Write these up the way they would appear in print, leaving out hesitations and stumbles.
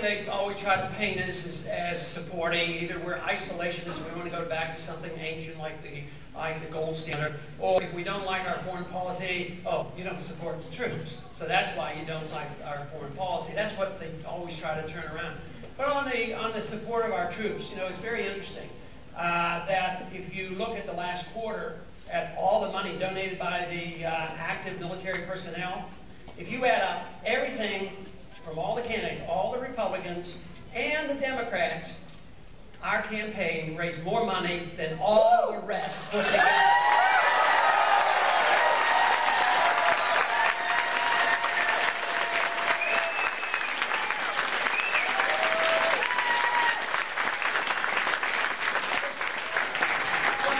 thing they always try to paint us as supporting, either we're isolationists, we want to go back to something ancient like the gold standard, or if we don't like our foreign policy, oh, you don't support the troops. So that's why you don't like our foreign policy. That's what they always try to turn around. But on the support of our troops, you know, it's very interesting that if you look at the last quarter at all the money donated by the active military personnel, if you add up everything from all the candidates, all the Republicans and the Democrats, our campaign raised more money than all the rest put together.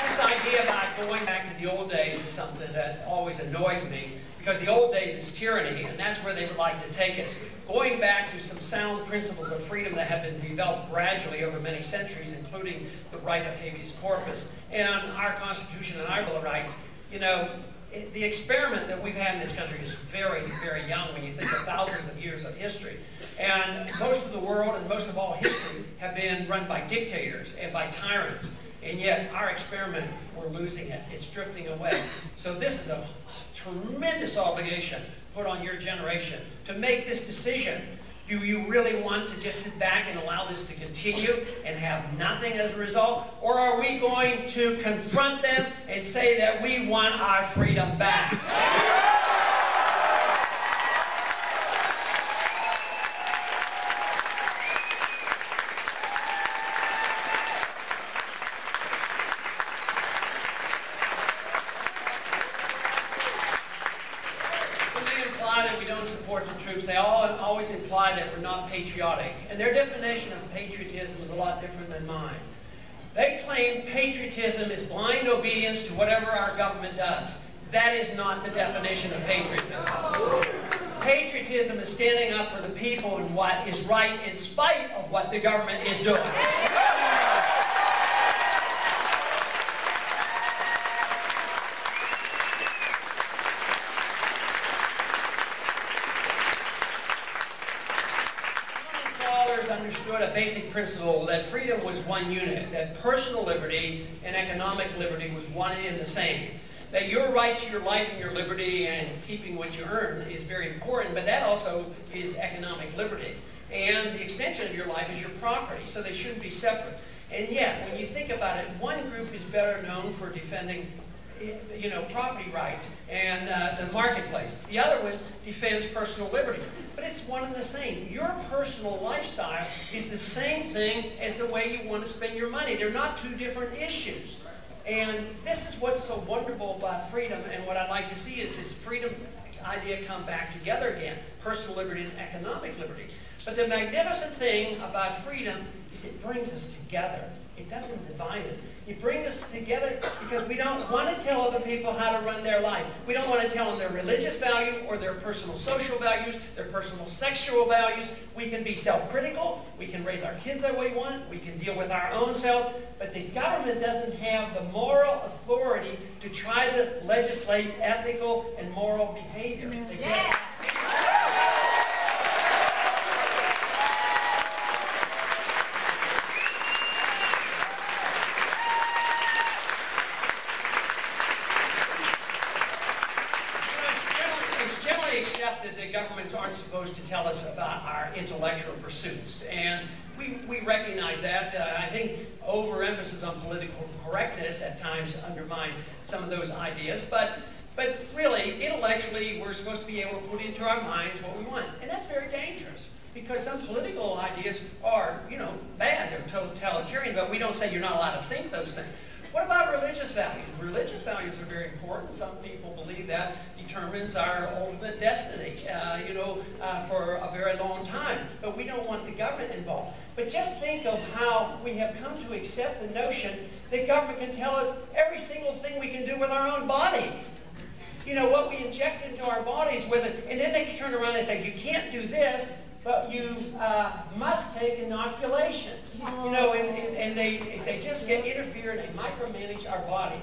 This idea about going back to the old days is something that always annoys me, because the old days is tyranny, and that's where they would like to take us. Going back to some sound principles of freedom that have been developed gradually over many centuries, including the right of habeas corpus and our Constitution and our Bill of Rights. You know, the experiment that we've had in this country is very, very young when you think of thousands of years of history. And most of the world and most of all history have been run by dictators and by tyrants. And yet our experiment, we're losing it. It's drifting away. So this is a tremendous obligation put on your generation to make this decision. Do you really want to just sit back and allow this to continue and have nothing as a result? Or are we going to confront them and say that we want our freedom back? They always imply that we're not patriotic. And their definition of patriotism is a lot different than mine. They claim patriotism is blind obedience to whatever our government does. That is not the definition of patriotism. Patriotism is standing up for the people and what is right in spite of what the government is doing. Understood a basic principle that freedom was one unit, that personal liberty and economic liberty was one and the same. That your right to your life and your liberty and keeping what you earn is very important, but that also is economic liberty. And the extension of your life is your property, so they shouldn't be separate. And yet, when you think about it, one group is better known for defending, you know, property rights and the marketplace. The other one defends personal liberties. But it's one and the same. Your personal lifestyle is the same thing as the way you want to spend your money. They're not two different issues. And this is what's so wonderful about freedom, and what I'd like to see is this freedom idea come back together again, personal liberty and economic liberty. But the magnificent thing about freedom is it brings us together. It doesn't divide us. It brings us together because we don't want to tell other people how to run their life. We don't want to tell them their religious value or their personal social values, their personal sexual values. We can be self-critical. We can raise our kids the way we want. We can deal with our own selves. But the government doesn't have the moral authority to try to legislate ethical and moral behavior. Yeah. Accepted that governments aren't supposed to tell us about our intellectual pursuits, and we recognize that. I think overemphasis on political correctness at times undermines some of those ideas, but really, intellectually, we're supposed to be able to put into our minds what we want, and that's very dangerous, because some political ideas are, you know, bad, they're totalitarian, but we don't say you're not allowed to think those things. What about religious values? Religious values are very important. Some people believe that determines our ultimate destiny, for a very long time. But we don't want the government involved. But just think of how we have come to accept the notion that government can tell us every single thing we can do with our own bodies. You know, what we inject into our bodies with it, and then they turn around and say, you can't do this, but you must take inoculations. You know, and they just get interfere and they micromanage our bodies.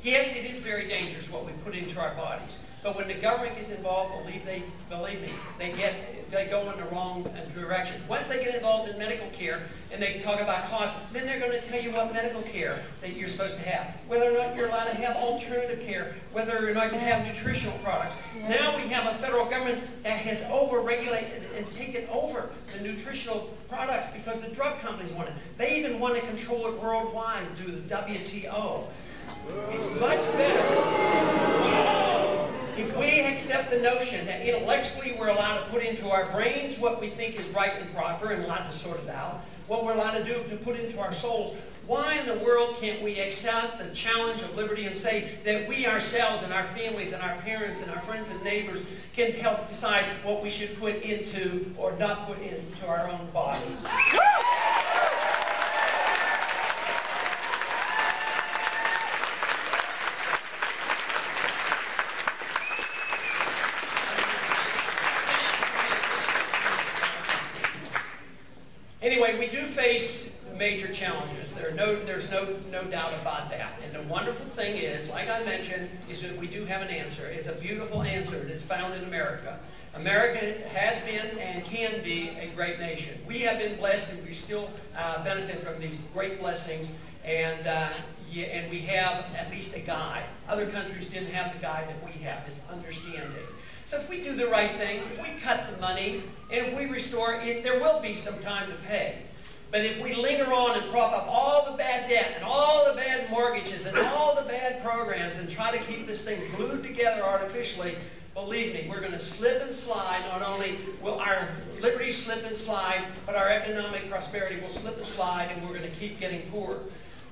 Yes, it is very dangerous what we put into our bodies. But when the government gets involved, believe me, they go in the wrong direction. Once they get involved in medical care and they talk about cost, then they're going to tell you what medical care that you're supposed to have. Whether or not you're allowed to have alternative care, whether or not you have nutritional products. Now we have a federal government that has over-regulated and taken over the nutritional products because the drug companies want it. They even want to control it worldwide through the WTO. It's much better if we accept the notion that intellectually we're allowed to put into our brains what we think is right and proper and allowed to sort it out, what we're allowed to do to put into our souls. Why in the world can't we accept the challenge of liberty and say that we ourselves and our families and our parents and our friends and neighbors can help decide what we should put into or not put into our own bodies? Anyway, we do face major challenges. There's no doubt about that. And the wonderful thing is, like I mentioned, is that we do have an answer. It's a beautiful answer that's found in America. America has been and can be a great nation. We have been blessed and we still benefit from these great blessings. And we have at least a guide. Other countries didn't have the guide that we have, this understanding. So if we do the right thing, if we cut the money, and if we restore it, there will be some time to pay. But if we linger on and prop up all the bad debt and all the bad mortgages and all the bad programs and try to keep this thing glued together artificially, believe me, we're going to slip and slide. Not only will our liberty slip and slide, but our economic prosperity will slip and slide, and we're going to keep getting poorer.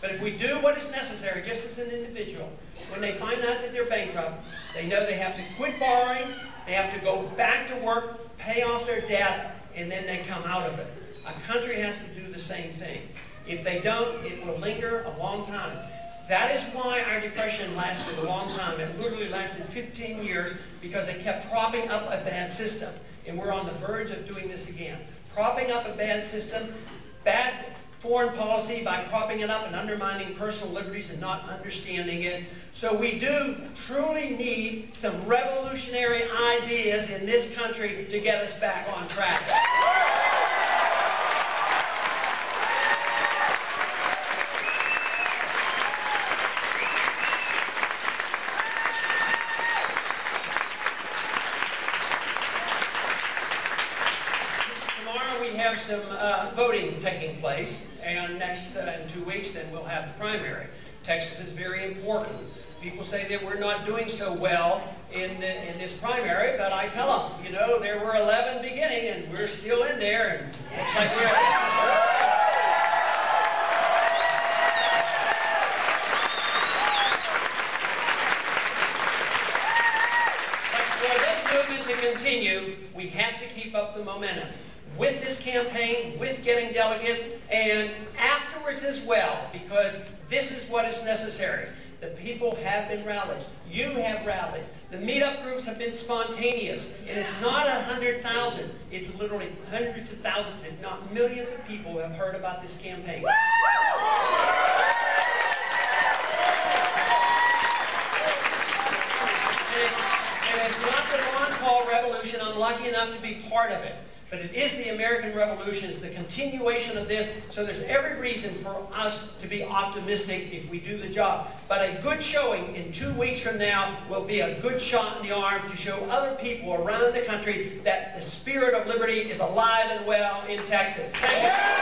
But if we do what is necessary, just as an individual, when they find out that they're bankrupt, they know they have to quit borrowing, they have to go back to work, pay off their debt, and then they come out of it. A country has to do the same thing. If they don't, it will linger a long time. That is why our depression lasted a long time. It literally lasted 15 years because they kept propping up a bad system. And we're on the verge of doing this again. Propping up a bad system, bad foreign policy by propping it up and undermining personal liberties and not understanding it. So we do truly need some revolutionary ideas in this country to get us back on track. Tomorrow we have some voting taking place, and in 2 weeks then we'll have the primary. Texas is very important. People say that we're not doing so well in this primary, but I tell them, you know, there were 11 beginning, and we're still in there, and looks like we're... For this movement to continue, we have to keep up the momentum with this campaign, with getting delegates, and afterwards as well, because this is what is necessary. The people have been rallied. You have rallied. The meetup groups have been spontaneous. And it's not 100,000. It's literally hundreds of thousands, if not millions of people who have heard about this campaign. And it's not the Ron Paul revolution. I'm lucky enough to be part of it. But it is the American Revolution. It's the continuation of this. So there's every reason for us to be optimistic if we do the job. But a good showing in 2 weeks from now will be a good shot in the arm to show other people around the country that the spirit of liberty is alive and well in Texas. Thank you.